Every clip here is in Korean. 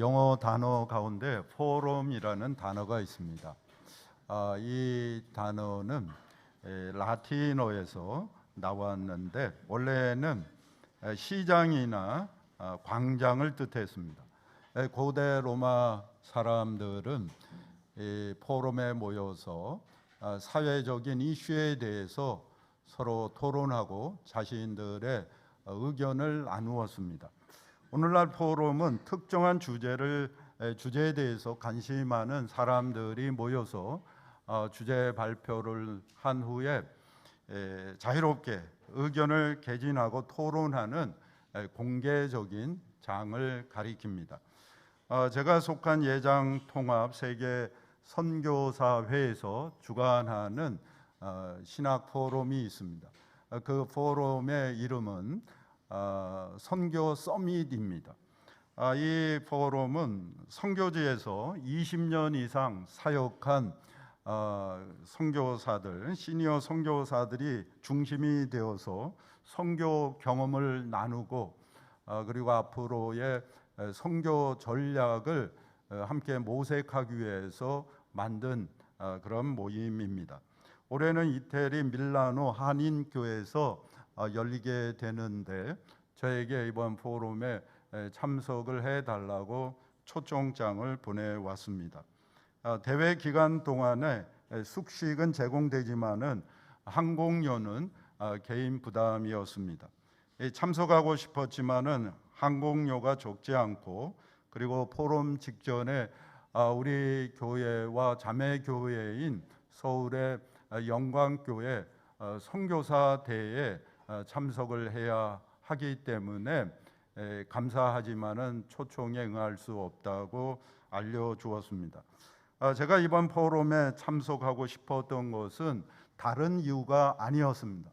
영어 단어 가운데 포럼이라는 단어가 있습니다. 이 단어는 라틴어에서 나왔는데 원래는 시장이나 광장을 뜻했습니다. 고대 로마 사람들은 이 포럼에 모여서 사회적인 이슈에 대해서 서로 토론하고 자신들의 의견을 나누었습니다. 오늘날 포럼은 특정한 주제에 대해서 관심이 많은 사람들이 모여서 주제 발표를 한 후에 자유롭게 의견을 개진하고 토론하는 공개적인 장을 가리킵니다. 제가 속한 예장통합 세계 선교사회에서 주관하는 신학 포럼이 있습니다. 그 포럼의 이름은 선교 서밋입니다. 이 포럼은 선교지에서 20년 이상 사역한 선교사들, 시니어 선교사들이 중심이 되어서 선교 경험을 나누고 그리고 앞으로의 선교 전략을 함께 모색하기 위해서 만든 그런 모임입니다. 올해는 이태리 밀라노 한인교회에서 열리게 되는데 저에게 이번 포럼에 참석을 해달라고 초청장을 보내왔습니다. 대회 기간 동안에 숙식은 제공되지만은 항공료는 개인 부담이었습니다. 참석하고 싶었지만은 항공료가 적지 않고 그리고 포럼 직전에 우리 교회와 자매 교회인 서울의 영광교회 선교사 대회에 참석을 해야 하기 때문에 감사하지만은 초청에 응할 수 없다고 알려주었습니다. 제가 이번 포럼에 참석하고 싶었던 것은 다른 이유가 아니었습니다.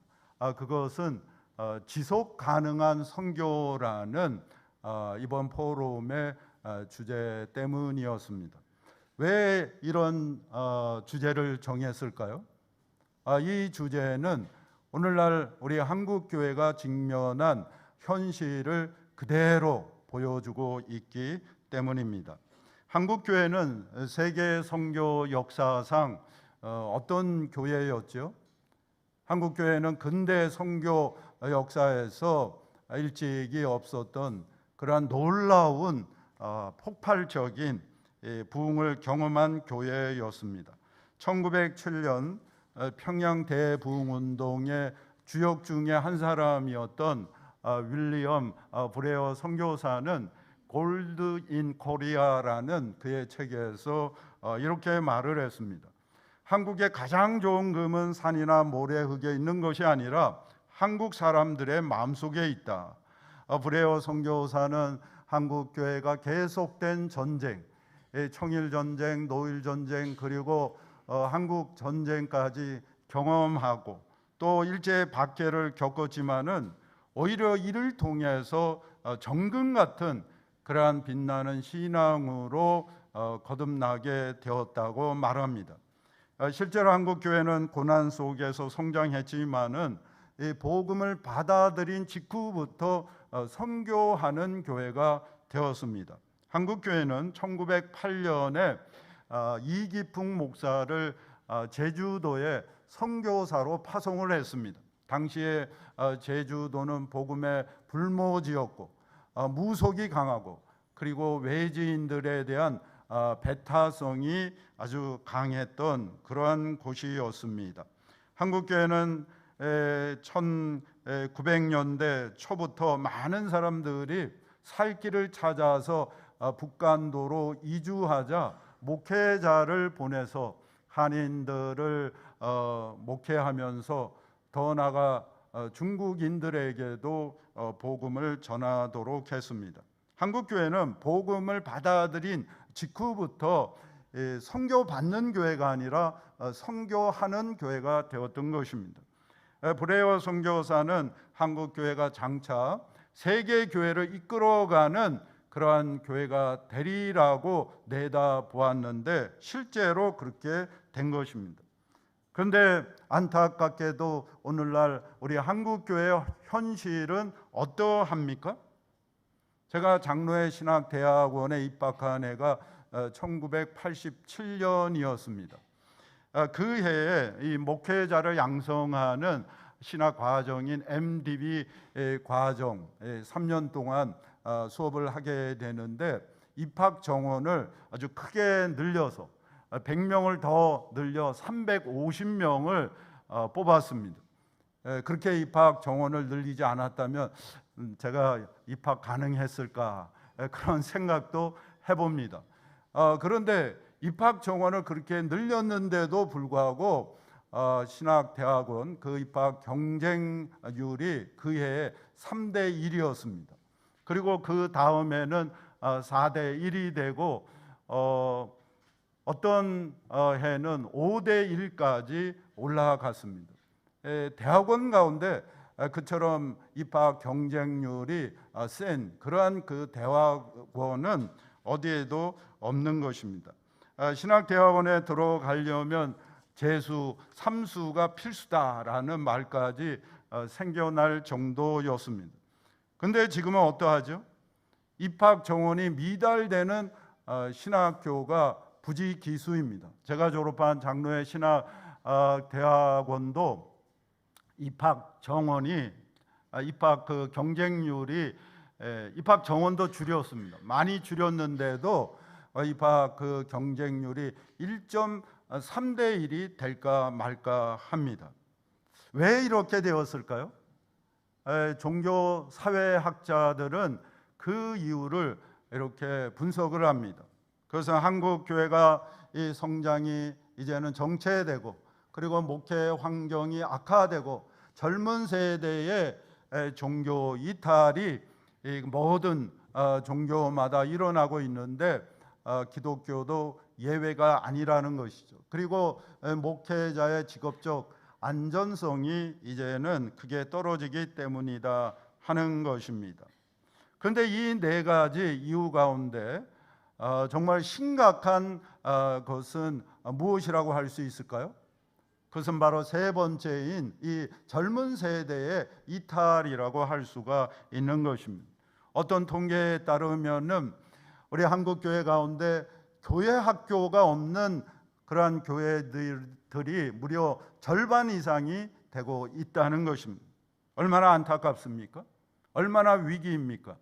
그것은 지속 가능한 선교라는 이번 포럼의 주제 때문이었습니다. 왜 이런 주제를 정했을까요? 이 주제는 오늘날 우리 한국 교회가 직면한 현실을 그대로 보여주고 있기 때문입니다. 한국 교회는 세계 선교 역사상 어떤 교회였죠? 한국 교회는 근대 선교 역사에서 일찍이 없었던 그러한 놀라운 폭발적인 부흥을 경험한 교회였습니다. 1907년 평양 대부흥운동의 주역 중에 한 사람이었던 윌리엄 브레어 선교사는 골드 인 코리아라는 그의 책에서 이렇게 말을 했습니다. 한국의 가장 좋은 금은 산이나 모래흙에 있는 것이 아니라 한국 사람들의 마음속에 있다. 브레어 선교사는 한국 교회가 계속된 전쟁, 청일전쟁, 노일전쟁 그리고 한국 전쟁까지 경험하고 또 일제 박해를 겪었지만은 오히려 이를 통해서 정금 같은 그러한 빛나는 신앙으로 거듭나게 되었다고 말합니다. 실제로 한국 교회는 고난 속에서 성장했지만은 이 복음을 받아들인 직후부터 선교하는 교회가 되었습니다. 한국 교회는 1908년에 이기풍 목사를 제주도에 선교사로 파송을 했습니다. 당시에 제주도는 복음의 불모지였고 무속이 강하고 그리고 외지인들에 대한 배타성이 아주 강했던 그러한 곳이었습니다. 한국교회는 1900년대 초부터 많은 사람들이 살 길을 찾아서 북간도로 이주하자 목회자를 보내서 한인들을 목회하면서 더 나아가 중국인들에게도 복음을 전하도록 했습니다. 한국교회는 복음을 받아들인 직후부터 선교받는 교회가 아니라 선교하는 교회가 되었던 것입니다. 브레어 선교사는 한국교회가 장차 세계교회를 이끌어가는 그러한 교회가 되리라고 내다보았는데 실제로 그렇게 된 것입니다. 그런데 안타깝게도 오늘날 우리 한국교회의 현실은 어떠합니까? 제가 장로의 신학대학원에 입학한 해가 1987년이었습니다. 그 해에 이 목회자를 양성하는 신학 과정인 MDB 과정 3년 동안 수업을 하게 되는데, 입학 정원을 아주 크게 늘려서 100명을 더 늘려 350명을 뽑았습니다. 그렇게 입학 정원을 늘리지 않았다면 제가 입학 가능했을까, 그런 생각도 해봅니다. 그런데 입학 정원을 그렇게 늘렸는데도 불구하고 신학대학원 그 입학 경쟁률이 그 해에 3대 1이었습니다. 그리고 그 다음에는 4대 1이 되고 어떤 해는 5대 1까지 올라갔습니다. 대학원 가운데 그처럼 입학 경쟁률이 센 그러한 그 대학원은 어디에도 없는 것입니다. 신학대학원에 들어가려면 재수, 삼수가 필수다라는 말까지 생겨날 정도였습니다. 근데 지금은 어떠하죠? 입학 정원이 미달되는 신학교가 부지기수입니다. 제가 졸업한 장로의 신학대학원도 입학 정원이 입학 그 경쟁률이 입학 정원도 줄였습니다. 많이 줄였는데도 입학 그 경쟁률이 1.3대 1이 될까 말까 합니다. 왜 이렇게 되었을까요? 종교 사회학자들은 그 이유를 이렇게 분석을 합니다. 그래서 한국 교회가 이 성장이 이제는 정체되고, 그리고 목회 환경이 악화되고, 젊은 세대의 종교 이탈이 모든 종교마다 일어나고 있는데 기독교도 예외가 아니라는 것이죠. 그리고 목회자의 직업적 안전성이 이제는 크게 떨어지기 때문이다 하는 것입니다. 그런데 이 네 가지 이유 가운데 정말 심각한 것은 무엇이라고 할 수 있을까요? 그것은 바로 세 번째인 이 젊은 세대의 이탈이라고 할 수가 있는 것입니다. 어떤 통계에 따르면은 우리 한국 교회 가운데 교회 학교가 없는 그러한 교회들이 무려 절반 이상이 되고 있다는 것입니다. 얼마나 안타깝습니까? 얼마나 위기입니까?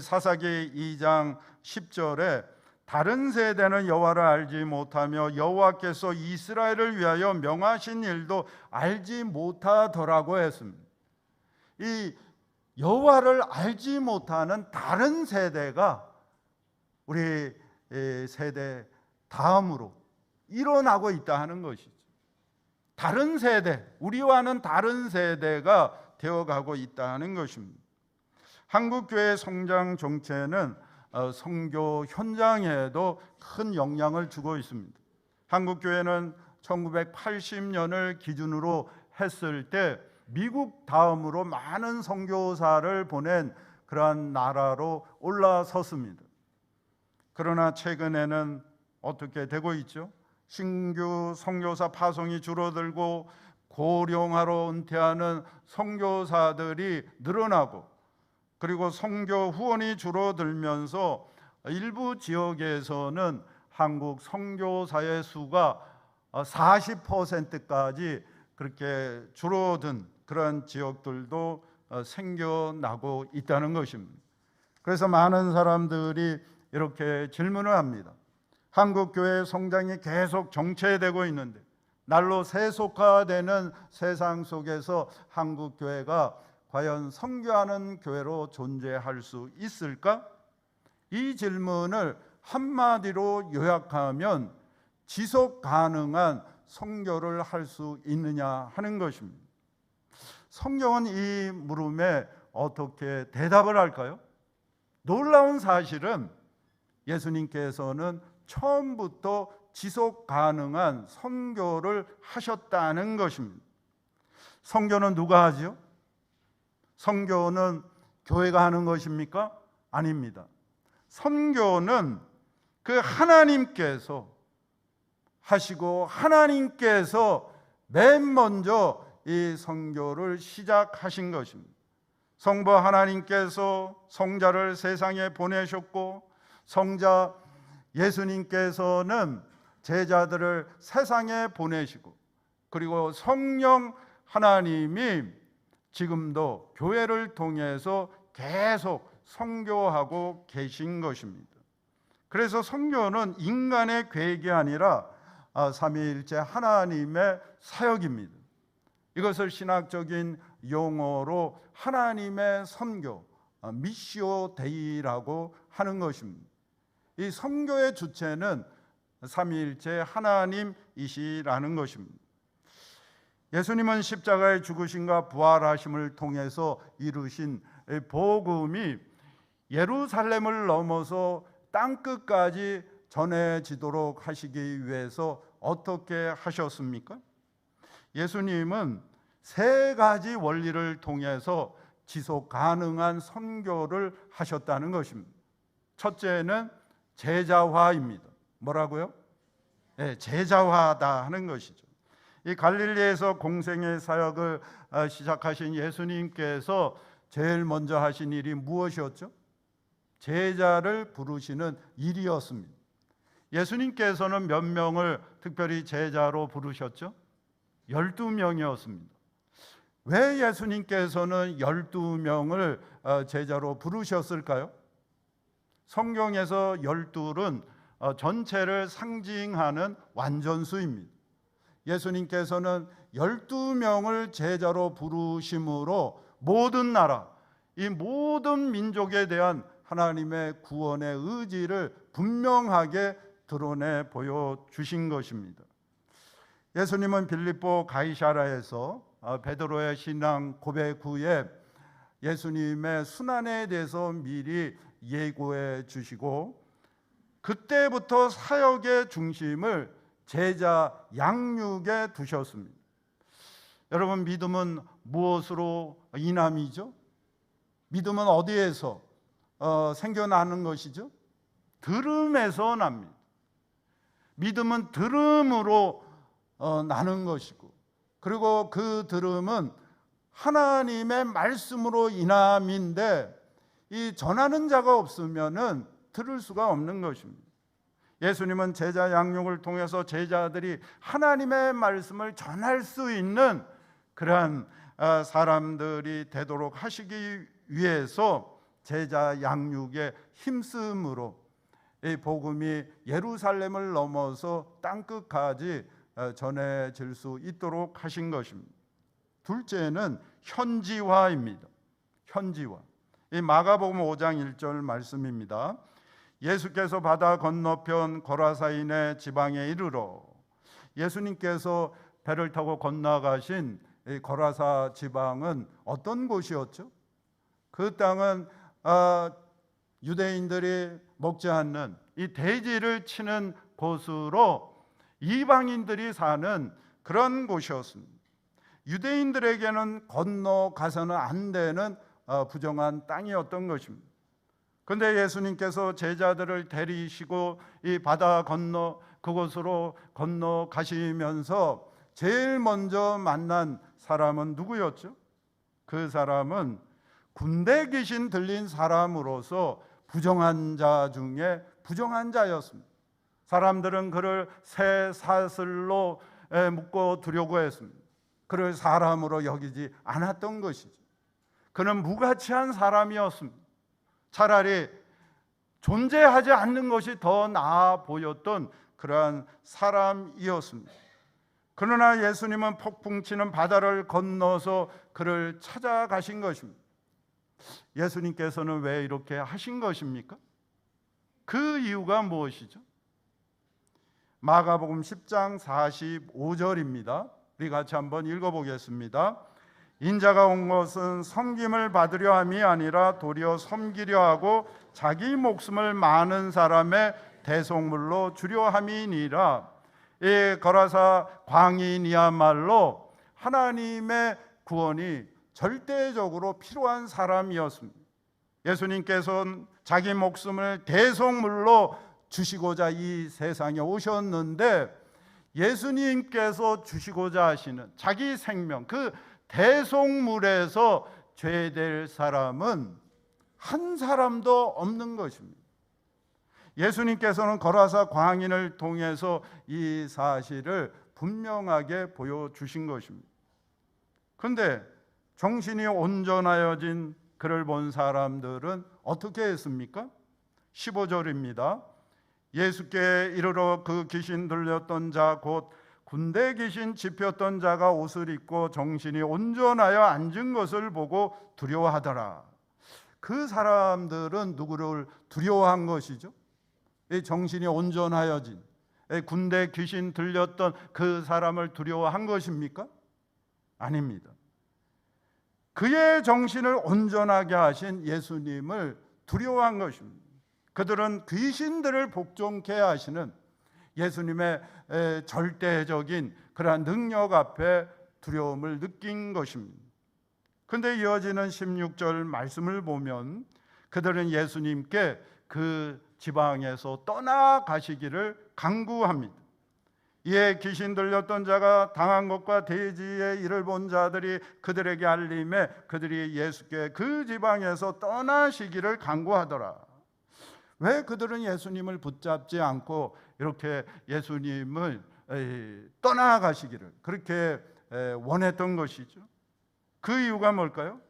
사사기 2장 10절에 다른 세대는 여호와를 알지 못하며 여호와께서 이스라엘을 위하여 명하신 일도 알지 못하더라고 했습니다. 이 여호와를 알지 못하는 다른 세대가 우리 세대 다음으로 일어나고 있다 하는 것이죠. 다른 세대, 우리와는 다른 세대가 되어가고 있다 하는 것입니다. 한국교회 성장 정체는 선교 현장에도 큰 영향을 주고 있습니다. 한국교회는 1980년을 기준으로 했을 때 미국 다음으로 많은 선교사를 보낸 그러한 나라로 올라섰습니다. 그러나 최근에는 어떻게 되고 있죠? 신규 선교사 파송이 줄어들고 고령화로 은퇴하는 선교사들이 늘어나고, 그리고 선교 후원이 줄어들면서 일부 지역에서는 한국 선교사의 수가 40%까지 그렇게 줄어든 그런 지역들도 생겨나고 있다는 것입니다. 그래서 많은 사람들이 이렇게 질문을 합니다. 한국 교회 성장이 계속 정체되고 있는데 날로 세속화되는 세상 속에서 한국 교회가 과연 선교하는 교회로 존재할 수 있을까? 이 질문을 한마디로 요약하면 지속 가능한 선교를 할 수 있느냐 하는 것입니다. 성경은 이 물음에 어떻게 대답을 할까요? 놀라운 사실은 예수님께서는 처음부터 지속 가능한 선교를 하셨다는 것입니다. 선교는 누가 하죠? 선교는 교회가 하는 것입니까? 아닙니다. 선교는 그 하나님께서 하시고 하나님께서 맨 먼저 이 선교를 시작하신 것입니다. 성부 하나님께서 성자를 세상에 보내셨고 성자 예수님께서는 제자들을 세상에 보내시고 그리고 성령 하나님이 지금도 교회를 통해서 계속 선교하고 계신 것입니다. 그래서 선교는 인간의 계획이 아니라 삼위일체 하나님의 사역입니다. 이것을 신학적인 용어로 하나님의 선교, 미시오 데이라고 하는 것입니다. 이 선교의 주체는 삼위일체 하나님이시라는 것입니다. 예수님은 십자가의 죽으심과 부활하심을 통해서 이루신 복음이 예루살렘을 넘어서 땅끝까지 전해지도록 하시기 위해서 어떻게 하셨습니까? 예수님은 세 가지 원리를 통해서 지속 가능한 선교를 하셨다는 것입니다. 첫째는 제자화입니다. 뭐라고요? 네, 제자화다 하는 것이죠. 이 갈릴리에서 공생의 사역을 시작하신 예수님께서 제일 먼저 하신 일이 무엇이었죠? 제자를 부르시는 일이었습니다. 예수님께서는 몇 명을 특별히 제자로 부르셨죠? 12명이었습니다. 왜 예수님께서는 12명을 제자로 부르셨을까요? 성경에서 12은 전체를 상징하는 완전수입니다. 예수님께서는 12명을 제자로 부르심으로 모든 나라, 이 모든 민족에 대한 하나님의 구원의 의지를 분명하게 드러내 보여주신 것입니다. 예수님은 빌립보 가이사랴에서 베드로의 신앙 고백 후에 예수님의 순환에 대해서 미리 예고해 주시고 그때부터 사역의 중심을 제자 양육에 두셨습니다. 여러분, 믿음은 무엇으로 인함이죠? 믿음은 어디에서 생겨나는 것이죠? 들음에서 납니다. 믿음은 들음으로 나는 것이고 그리고 그 들음은 하나님의 말씀으로 인함인데 이 전하는 자가 없으면은 들을 수가 없는 것입니다. 예수님은 제자 양육을 통해서 제자들이 하나님의 말씀을 전할 수 있는 그러한 사람들이 되도록 하시기 위해서 제자 양육에 힘쓰므로 이 복음이 예루살렘을 넘어서 땅끝까지 전해질 수 있도록 하신 것입니다. 둘째는 현지화입니다. 현지화. 이 마가복음 5장 1절 말씀입니다. 예수께서 바다 건너편 거라사인의 지방에 이르러, 예수님께서 배를 타고 건너가신 이 거라사 지방은 어떤 곳이었죠? 그 땅은 유대인들이 먹지 않는 이 돼지를 치는 곳으로 이방인들이 사는 그런 곳이었습니다. 유대인들에게는 건너가서는 안 되는 부정한 땅이었던 것입니다. 그런데 예수님께서 제자들을 데리시고 이 바다 건너 그곳으로 건너가시면서 제일 먼저 만난 사람은 누구였죠? 그 사람은 군대 귀신 들린 사람으로서 부정한 자 중에 부정한 자였습니다. 사람들은 그를 새 사슬로 묶어 두려고 했습니다. 그를 사람으로 여기지 않았던 것이죠. 그는 무가치한 사람이었습니다. 차라리 존재하지 않는 것이 더 나아 보였던 그러한 사람이었습니다. 그러나 예수님은 폭풍치는 바다를 건너서 그를 찾아가신 것입니다. 예수님께서는 왜 이렇게 하신 것입니까? 그 이유가 무엇이죠? 마가복음 10장 45절입니다. 우리 같이 한번 읽어보겠습니다. 인자가 온 것은 섬김을 받으려 함이 아니라 도리어 섬기려 하고 자기 목숨을 많은 사람의 대속물로 주려 함이니라. 이 거라사 광인이야말로 하나님의 구원이 절대적으로 필요한 사람이었습니다. 예수님께서는 자기 목숨을 대속물로 주시고자 이 세상에 오셨는데 예수님께서 주시고자 하시는 자기 생명, 그 대속물에서 죄될 사람은 한 사람도 없는 것입니다. 예수님께서는 거라사 광인을 통해서 이 사실을 분명하게 보여주신 것입니다. 그런데 정신이 온전하여진 그를 본 사람들은 어떻게 했습니까? 15절입니다. 예수께 이르러 그 귀신 들렸던 자 곧 군대 귀신 집혔던 자가 옷을 입고 정신이 온전하여 앉은 것을 보고 두려워하더라. 그 사람들은 누구를 두려워한 것이죠? 이 정신이 온전하여진 군대 귀신 들렸던 그 사람을 두려워한 것입니까? 아닙니다. 그의 정신을 온전하게 하신 예수님을 두려워한 것입니다. 그들은 귀신들을 복종케 하시는 예수님의 절대적인 그러한 능력 앞에 두려움을 느낀 것입니다. 그런데 이어지는 16절 말씀을 보면 그들은 예수님께 그 지방에서 떠나가시기를 간구합니다. 이에 귀신 들렸던 자가 당한 것과 대지의 일을 본 자들이 그들에게 알림해 그들이 예수께 그 지방에서 떠나시기를 간구하더라. 왜 그들은 예수님을 붙잡지 않고 이렇게 예수님을 떠나가시기를 그렇게 원했던 것이죠? 그 이유가 뭘까요?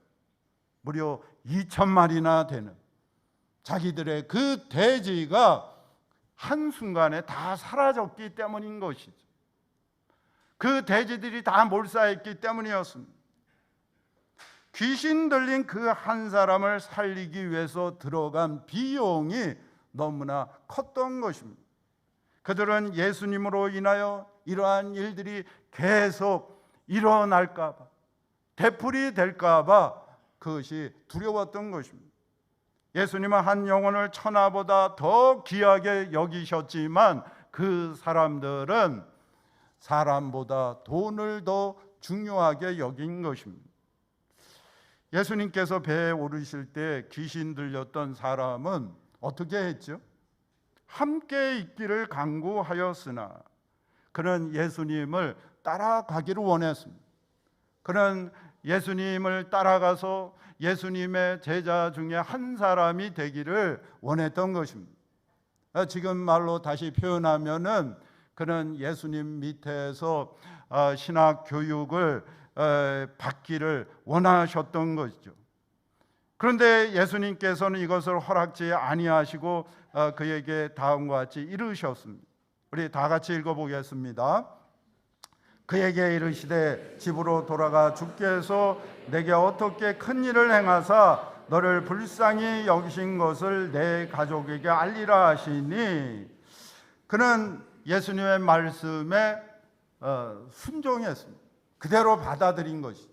무려 2,000마리나 되는 자기들의 그 대지가 한순간에 다 사라졌기 때문인 것이죠. 그 대지들이 다 몰사했기 때문이었습니다. 귀신 들린 그 한 사람을 살리기 위해서 들어간 비용이 너무나 컸던 것입니다. 그들은 예수님으로 인하여 이러한 일들이 계속 일어날까 봐, 되풀이 될까 봐 그것이 두려웠던 것입니다. 예수님은 한 영혼을 천하보다 더 귀하게 여기셨지만 그 사람들은 사람보다 돈을 더 중요하게 여긴 것입니다. 예수님께서 배에 오르실 때 귀신 들렸던 사람은 어떻게 했죠? 함께 있기를 간구하였으나 그는 예수님을 따라가기를 원했습니다. 그는 예수님을 따라가서 예수님의 제자 중에 한 사람이 되기를 원했던 것입니다. 지금 말로 다시 표현하면은 그는 예수님 밑에서 신학 교육을 받기를 원하셨던 것이죠. 그런데 예수님께서는 이것을 허락지 아니하시고 그에게 다음과 같이 이르셨습니다. 우리 다 같이 읽어보겠습니다. 그에게 이르시되 집으로 돌아가 주께서 내게 어떻게 큰 일을 행하사 너를 불쌍히 여기신 것을 내 가족에게 알리라 하시니 그는 예수님의 말씀에 순종했습니다. 그대로 받아들인 것이죠.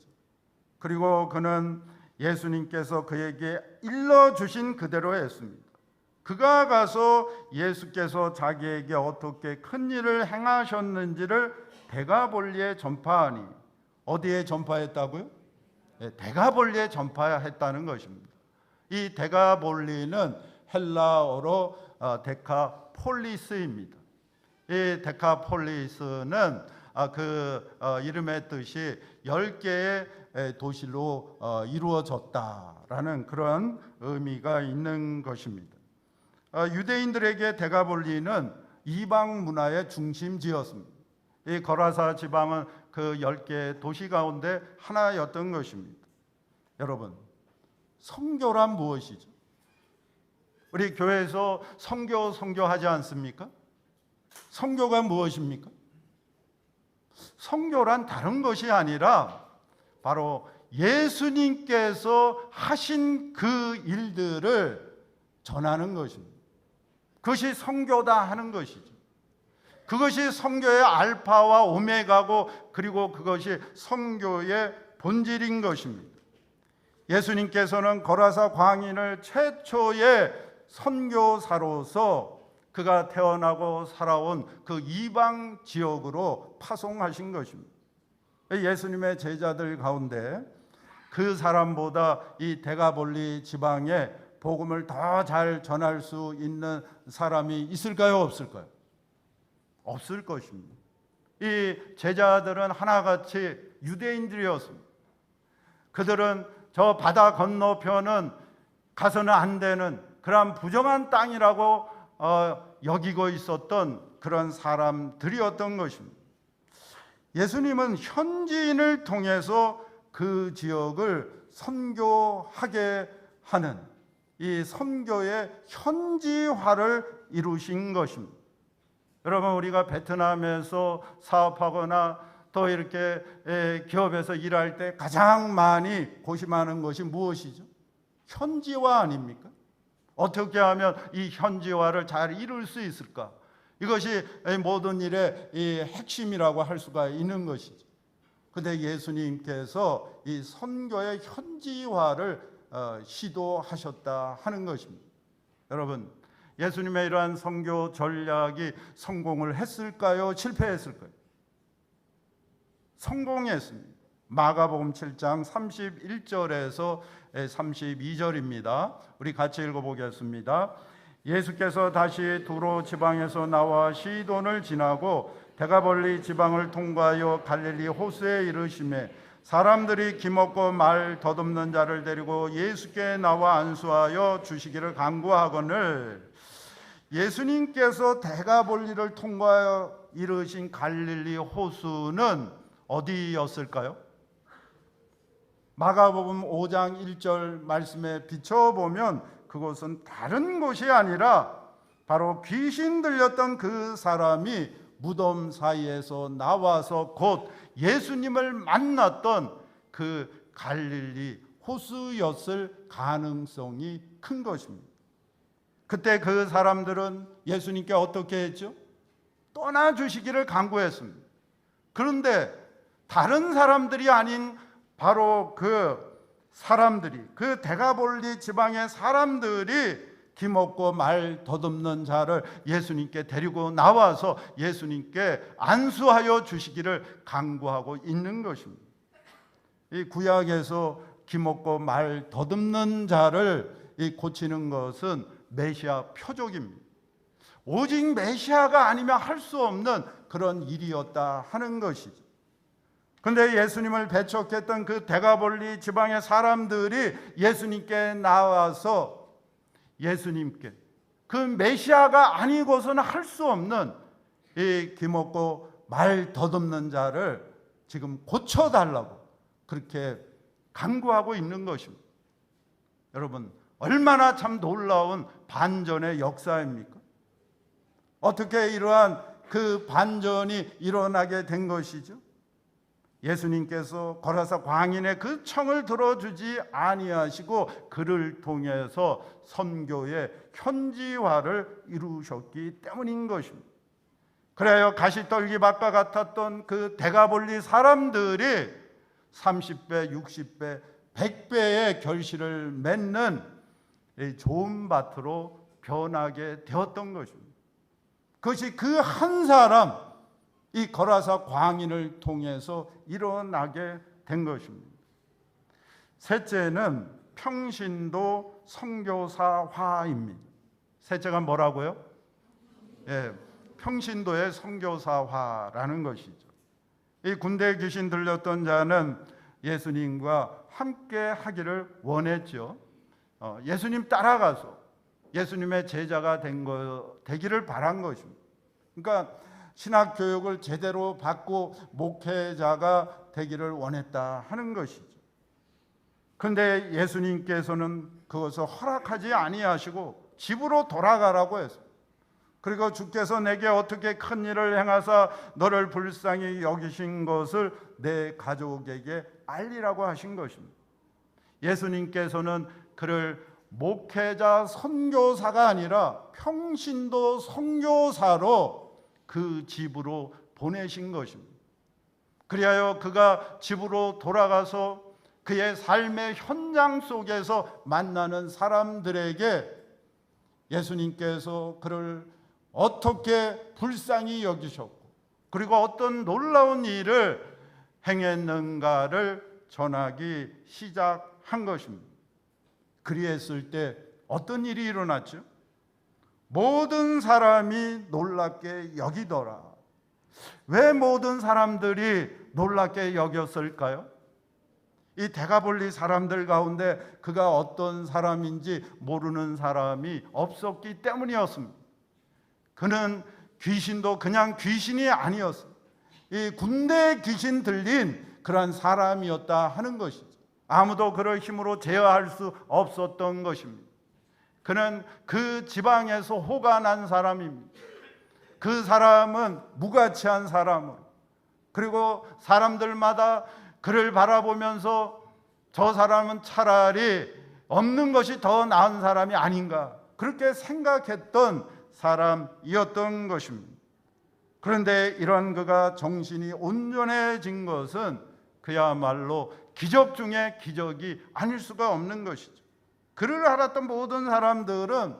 그리고 그는 예수님께서 그에게 일러주신 그대로 했습니다. 그가 가서 예수께서 자기에게 어떻게 큰 일을 행하셨는지를 데가볼리에 전파하니, 어디에 전파했다고요? 데가볼리에 전파했다는 것입니다. 이 데가볼리는 헬라어로 데카폴리스입니다. 이 데카폴리스는 그 이름의 뜻이 10개의 도시로 이루어졌다라는 그런 의미가 있는 것입니다. 유대인들에게 데가볼리는 이방 문화의 중심지였습니다. 이 거라사 지방은 그 10개의 도시 가운데 하나였던 것입니다. 여러분, 선교란 무엇이죠? 우리 교회에서 선교하지 않습니까? 선교가 무엇입니까? 선교란 다른 것이 아니라 바로 예수님께서 하신 그 일들을 전하는 것입니다. 그것이 선교다 하는 것이죠. 그것이 선교의 알파와 오메가고 그리고 그것이 선교의 본질인 것입니다. 예수님께서는 거라사 광인을 최초의 선교사로서 그가 태어나고 살아온 그 이방 지역으로 파송하신 것입니다. 예수님의 제자들 가운데 그 사람보다 이 데가볼리 지방에 복음을 더 잘 전할 수 있는 사람이 있을까요? 없을까요? 없을 것입니다. 이 제자들은 하나같이 유대인들이었습니다. 그들은 저 바다 건너편은 가서는 안 되는 그러한 부정한 땅이라고 여기고 있었던 그런 사람들이었던 것입니다. 예수님은 현지인을 통해서 그 지역을 선교하게 하는 이 선교의 현지화를 이루신 것입니다. 여러분, 우리가 베트남에서 사업하거나 또 이렇게 기업에서 일할 때 가장 많이 고심하는 것이 무엇이죠? 현지화 아닙니까? 어떻게 하면 이 현지화를 잘 이룰 수 있을까? 이것이 모든 일의 이 핵심이라고 할 수가 있는 것이죠. 그런데 예수님께서 이 선교의 현지화를 시도하셨다 하는 것입니다. 여러분, 예수님의 이러한 선교 전략이 성공을 했을까요? 실패했을까요? 성공했습니다. 마가복음 7장 31절에서 32절입니다. 우리 같이 읽어보겠습니다. 예수께서 다시 두로 지방에서 나와 시돈을 지나고 데가볼리 지방을 통과하여 갈릴리 호수에 이르시매 사람들이 기먹고 말 더듬는 자를 데리고 예수께 나와 안수하여 주시기를 간구하거늘. 예수님께서 데가볼리를 통과하여 이르신 갈릴리 호수는 어디였을까요? 마가복음 5장 1절 말씀에 비춰보면 그곳은 다른 곳이 아니라 바로 귀신 들렸던 그 사람이 무덤 사이에서 나와서 곧 예수님을 만났던 그 갈릴리 호수였을 가능성이 큰 것입니다. 그때 그 사람들은 예수님께 어떻게 했죠? 떠나주시기를 간구했습니다. 그런데 다른 사람들이 아닌 바로 그 사람들이, 그 데가볼리 지방의 사람들이 기먹고 말 더듬는 자를 예수님께 데리고 나와서 예수님께 안수하여 주시기를 간구하고 있는 것입니다. 이 구약에서 기먹고 말 더듬는 자를 고치는 것은 메시아 표적입니다. 오직 메시아가 아니면 할 수 없는 그런 일이었다 하는 것이죠. 그런데 예수님을 배척했던 그 데가볼리 지방의 사람들이 예수님께 나와서 예수님께 그 메시아가 아니고서는 할 수 없는 이 기먹고 말 더듬는 자를 지금 고쳐달라고 그렇게 간구하고 있는 것입니다. 여러분, 얼마나 참 놀라운 반전의 역사입니까? 어떻게 이러한 그 반전이 일어나게 된 것이죠? 예수님께서 거라사 광인의 그 청을 들어주지 아니하시고 그를 통해서 선교의 현지화를 이루셨기 때문인 것입니다. 그래요, 가시떨기밭과 같았던 그 데가볼리 사람들이 30배, 60배, 100배의 결실을 맺는 좋은 밭으로 변하게 되었던 것입니다. 그것이 그 한 사람, 이 거라사 광인을 통해서 일어나게 된 것입니다. 셋째는 평신도 선교사화입니다. 셋째가 뭐라고요? 평신도의 선교사화라는 것이죠. 이 군대에 귀신 들렸던 자는 예수님과 함께 하기를 원했죠. 예수님 따라가서 예수님의 제자가 되기를 바란 것입니다. 그러니까 신학 교육을 제대로 받고 목회자가 되기를 원했다 하는 것이죠. 그런데 예수님께서는 그것을 허락하지 아니하시고 집으로 돌아가라고 했습니다. 그리고 주께서 내게 어떻게 큰 일을 행하사 너를 불쌍히 여기신 것을 내 가족에게 알리라고 하신 것입니다. 예수님께서는 그를 목회자 선교사가 아니라 평신도 선교사로 그 집으로 보내신 것입니다. 그리하여 그가 집으로 돌아가서 그의 삶의 현장 속에서 만나는 사람들에게 예수님께서 그를 어떻게 불쌍히 여기셨고 그리고 어떤 놀라운 일을 행했는가를 전하기 시작한 것입니다. 그리했을 때 어떤 일이 일어났죠? 모든 사람이 놀랍게 여기더라. 왜 모든 사람들이 놀랍게 여겼을까요? 이 데가볼리 사람들 가운데 그가 어떤 사람인지 모르는 사람이 없었기 때문이었습니다. 그는 귀신도 그냥 귀신이 아니었어요. 이 군대 귀신 들린 그러한 사람이었다 하는 것이죠. 아무도 그를 힘으로 제어할 수 없었던 것입니다. 그는 그 지방에서 호가 난 사람입니다. 그 사람은 무가치한 사람은, 그리고 사람들마다 그를 바라보면서 저 사람은 차라리 없는 것이 더 나은 사람이 아닌가, 그렇게 생각했던 사람이었던 것입니다. 그런데 이런 그가 정신이 온전해진 것은 그야말로 기적 중에 기적이 아닐 수가 없는 것이죠. 그를 알았던 모든 사람들은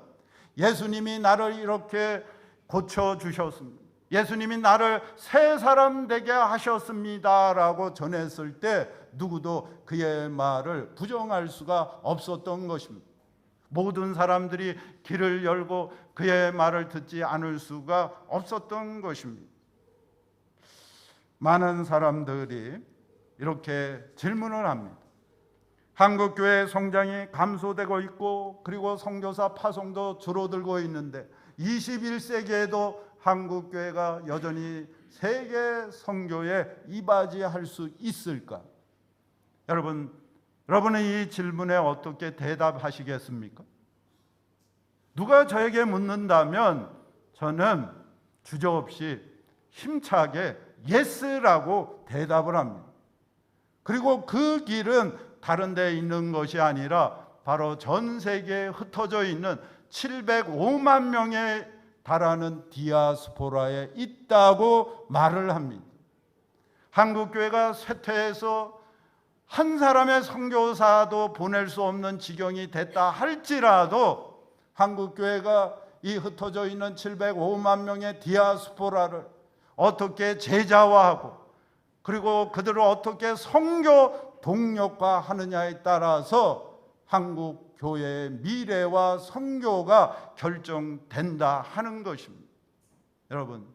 예수님이 나를 이렇게 고쳐주셨습니다, 예수님이 나를 새 사람 되게 하셨습니다 라고 전했을 때 누구도 그의 말을 부정할 수가 없었던 것입니다. 모든 사람들이 귀를 열고 그의 말을 듣지 않을 수가 없었던 것입니다. 많은 사람들이 이렇게 질문을 합니다. 한국교회 성장이 감소되고 있고, 그리고 선교사 파송도 줄어들고 있는데 21세기에도 한국교회가 여전히 세계 선교에 이바지할 수 있을까? 여러분은 이 질문에 어떻게 대답하시겠습니까? 누가 저에게 묻는다면 저는 주저없이 힘차게 예스라고 대답을 합니다. 그리고 그 길은 다른 데 있는 것이 아니라 바로 전 세계에 흩어져 있는 705만 명에 달하는 디아스포라에 있다고 말을 합니다. 한국교회가 쇠퇴해서 한 사람의 선교사도 보낼 수 없는 지경이 됐다 할지라도 한국교회가 이 흩어져 있는 705만 명의 디아스포라를 어떻게 제자화하고, 그리고 그들을 어떻게 선교 동력화하느냐에 따라서 한국 교회의 미래와 선교가 결정된다 하는 것입니다. 여러분,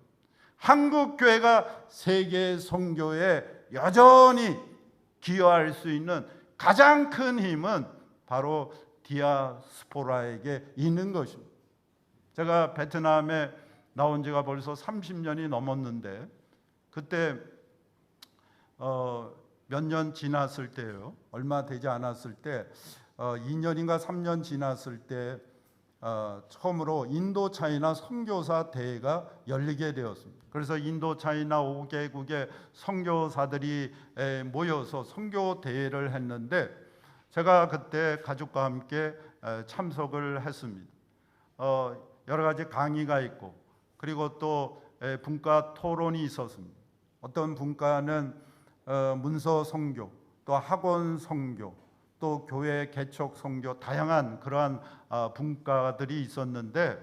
한국 교회가 세계 선교에 여전히 기여할 수 있는 가장 큰 힘은 바로 디아스포라에게 있는 것입니다. 제가 베트남에 나온 지가 벌써 30년이 넘었는데, 그때 몇 년 지났을 때요, 얼마 되지 않았을 때 2년인가 3년 지났을 때 처음으로 인도 차이나 선교사 대회가 열리게 되었습니다. 그래서 인도 차이나 5개국의 선교사들이 모여서 선교 대회를 했는데, 제가 그때 가족과 함께 참석을 했습니다. 여러 가지 강의가 있고, 그리고 또 분과 토론이 있었습니다. 어떤 분과는 문서 선교, 또 학원 선교, 또 교회 개척 선교, 다양한 그러한 분과들이 있었는데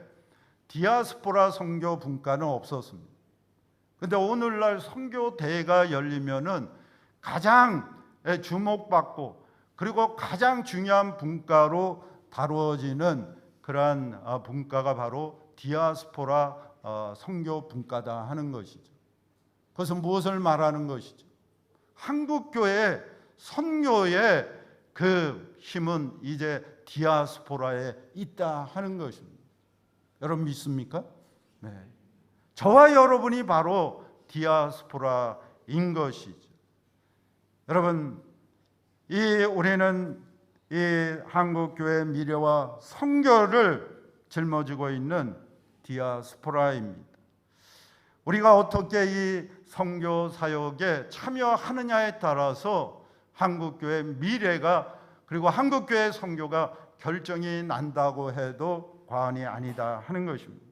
디아스포라 선교 분과는 없었습니다. 그런데 오늘날 선교 대회가 열리면은 가장 주목받고, 그리고 가장 중요한 분과로 다루어지는 그러한 분과가 바로 디아스포라 선교 분과다 하는 것이죠. 그것은 무엇을 말하는 것이죠? 한국교회 선교의 그 힘은 이제 디아스포라에 있다 하는 것입니다. 여러분 믿습니까? 네. 저와 여러분이 바로 디아스포라인 것이죠. 여러분, 우리는 이 한국교회 미래와 선교를 짊어지고 있는 디아스포라입니다. 우리가 어떻게 이 선교 사역에 참여하느냐에 따라서 한국교회 미래가, 그리고 한국교회 선교가 결정이 난다고 해도 과언이 아니다 하는 것입니다.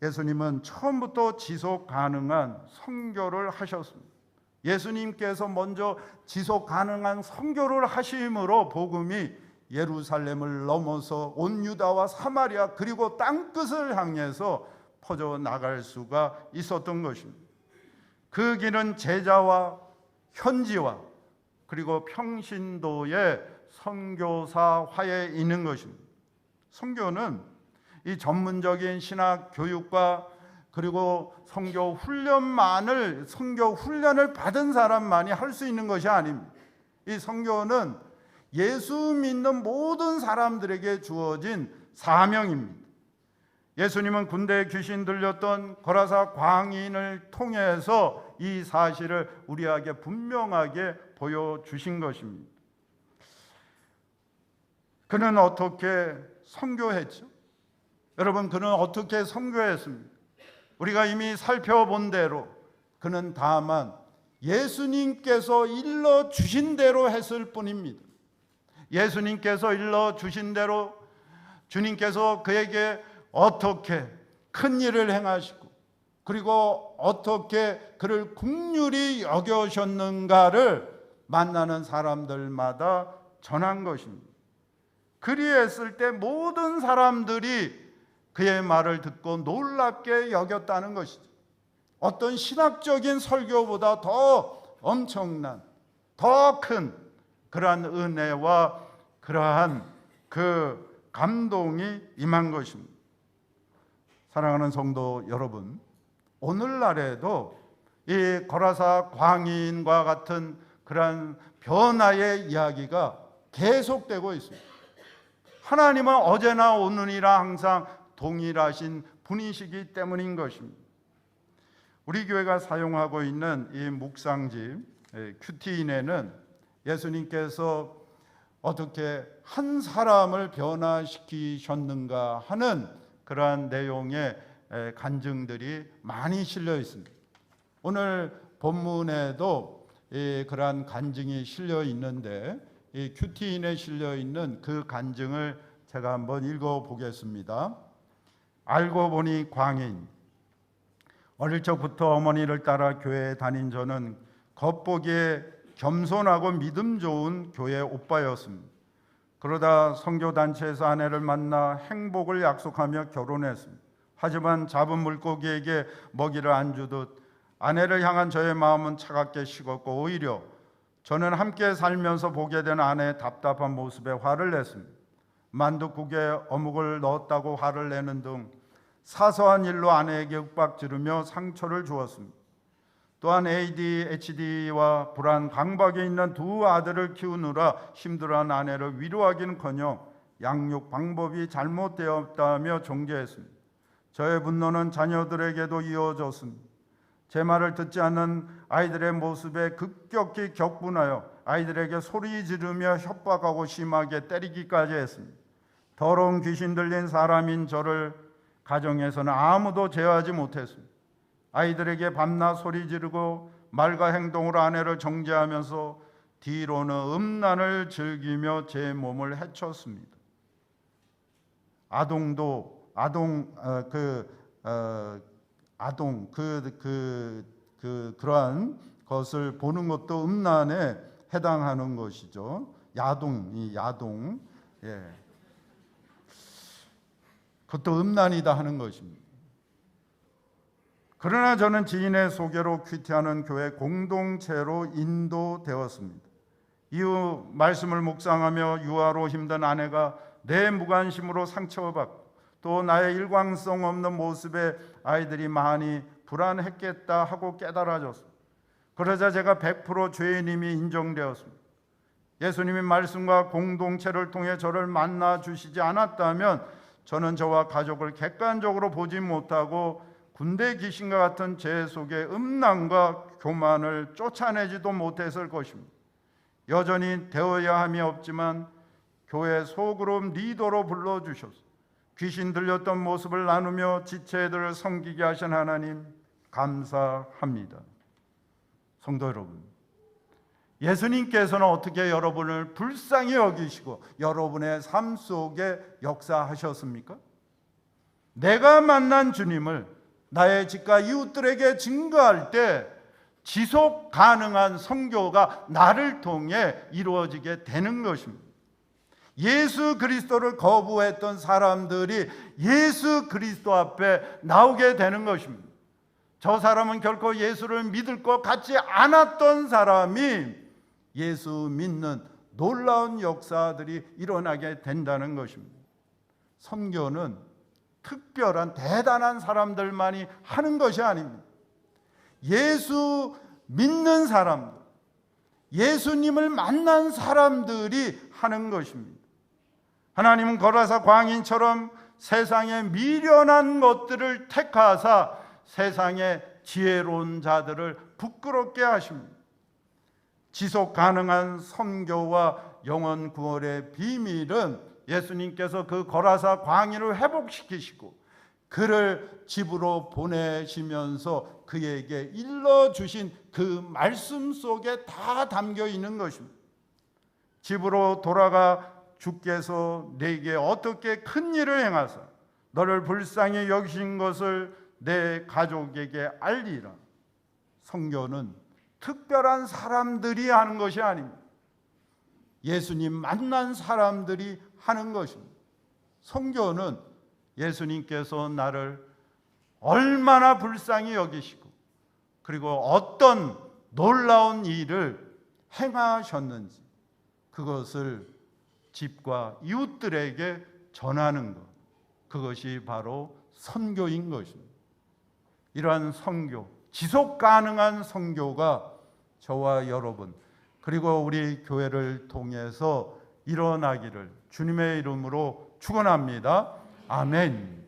예수님은 처음부터 지속 가능한 선교를 하셨습니다. 예수님께서 먼저 지속 가능한 선교를 하심으로 복음이 예루살렘을 넘어서 온 유다와 사마리아, 그리고 땅끝을 향해서 퍼져나갈 수가 있었던 것입니다. 그 길은 제자와 현지와 그리고 평신도의 선교사화에 있는 것입니다. 선교는 이 전문적인 신학 교육과 그리고 선교 훈련을 받은 사람만이 할 수 있는 것이 아닙니다. 이 선교는 예수 믿는 모든 사람들에게 주어진 사명입니다. 예수님은 군대에 귀신 들렸던 거라사 광인을 통해서 이 사실을 우리에게 분명하게 보여주신 것입니다. 그는 어떻게 선교했죠? 여러분, 그는 어떻게 선교했습니까? 우리가 이미 살펴본 대로 그는 다만 예수님께서 일러주신 대로 했을 뿐입니다. 예수님께서 일러주신 대로 주님께서 그에게 어떻게 큰 일을 행하시고 그리고 어떻게 그를 긍휼히 여겨셨는가를 만나는 사람들마다 전한 것입니다. 그리했을 때 모든 사람들이 그의 말을 듣고 놀랍게 여겼다는 것이죠. 어떤 신학적인 설교보다 더 엄청난, 더 큰 그러한 은혜와 그러한 그 감동이 임한 것입니다. 사랑하는 성도 여러분, 오늘날에도 이 거라사 광인과 같은 그러한 변화의 이야기가 계속되고 있습니다. 하나님은 어제나 오늘이라 항상 동일하신 분이시기 때문인 것입니다. 우리 교회가 사용하고 있는 이 묵상집 큐티인에는 예수님께서 어떻게 한 사람을 변화시키셨는가 하는 그러한 내용의 간증들이 많이 실려 있습니다. 오늘 본문에도 그러한 간증이 실려 있는데 이 큐티인에 실려 있는 그 간증을 제가 한번 읽어 보겠습니다. 알고 보니 광인. 어릴 적부터 어머니를 따라 교회에 다닌 저는 겉보기에 겸손하고 믿음 좋은 교회 오빠였습니다. 그러다 선교단체에서 아내를 만나 행복을 약속하며 결혼했습니다. 하지만 잡은 물고기에게 먹이를 안 주듯 아내를 향한 저의 마음은 차갑게 식었고 오히려 저는 함께 살면서 보게 된 아내의 답답한 모습에 화를 냈습니다. 만둣국에 어묵을 넣었다고 화를 내는 등 사소한 일로 아내에게 윽박 지르며 상처를 주었습니다. 또한 ADHD와 불안, 강박이 있는 두 아들을 키우느라 힘들어한 아내를 위로하기는커녕 양육 방법이 잘못되었다며 정죄했습니다. 저의 분노는 자녀들에게도 이어졌습니다. 제 말을 듣지 않는 아이들의 모습에 급격히 격분하여 아이들에게 소리 지르며 협박하고 심하게 때리기까지 했습니다. 더러운 귀신 들린 사람인 저를 가정에서는 아무도 제어하지 못했습니다. 아이들에게 밤낮 소리 지르고 말과 행동으로 아내를 정죄하면서 뒤로는 음란을 즐기며 제 몸을 해쳤습니다. 그러한 것을 보는 것도 음란에 해당하는 것이죠. 야동, 그것도 음란이다 하는 것입니다. 그러나 저는 지인의 소개로 큐티하는 교회 공동체로 인도되었습니다. 이후 말씀을 묵상하며 유아로 힘든 아내가 내 무관심으로 상처받고 또 나의 일관성 없는 모습에 아이들이 많이 불안했겠다 하고 깨달아졌습니다. 그러자 제가 100% 죄인임이 인정되었습니다. 예수님의 말씀과 공동체를 통해 저를 만나 주시지 않았다면 저는 저와 가족을 객관적으로 보지 못하고 군대 귀신과 같은 죄 속에 음란과 교만을 쫓아내지도 못했을 것입니다. 여전히 되어야 함이 없지만 교회 소그룹 리더로 불러주셔서 귀신 들렸던 모습을 나누며 지체들을 섬기게 하신 하나님 감사합니다. 성도 여러분, 예수님께서는 어떻게 여러분을 불쌍히 여기시고 여러분의 삶 속에 역사하셨습니까? 내가 만난 주님을 나의 집과 이웃들에게 증거할 때 지속 가능한 선교가 나를 통해 이루어지게 되는 것입니다. 예수 그리스도를 거부했던 사람들이 예수 그리스도 앞에 나오게 되는 것입니다. 저 사람은 결코 예수를 믿을 것 같지 않았던 사람이 예수 믿는 놀라운 역사들이 일어나게 된다는 것입니다. 선교는 특별한 대단한 사람들만이 하는 것이 아닙니다. 예수 믿는 사람들, 예수님을 만난 사람들이 하는 것입니다. 하나님은 거라사 광인처럼 세상의 미련한 것들을 택하사 세상의 지혜로운 자들을 부끄럽게 하십니다. 지속 가능한 선교와 영혼 구원의 비밀은 예수님께서 그 거라사 광인을 회복시키시고 그를 집으로 보내시면서 그에게 일러주신 그 말씀 속에 다 담겨 있는 것입니다. 집으로 돌아가 주께서 내게 어떻게 큰 일을 행하사 너를 불쌍히 여기신 것을 내 가족에게 알리라. 선교는 특별한 사람들이 하는 것이 아닙니다. 예수님 만난 사람들이 하는 것입니다. 선교는 예수님께서 나를 얼마나 불쌍히 여기시고 그리고 어떤 놀라운 일을 행하셨는지 그것을 집과 이웃들에게 전하는 것, 그것이 바로 선교인 것입니다. 이러한 선교, 지속 가능한 선교가 저와 여러분 그리고 우리 교회를 통해서 일어나기를 주님의 이름으로 축원합니다. 아멘.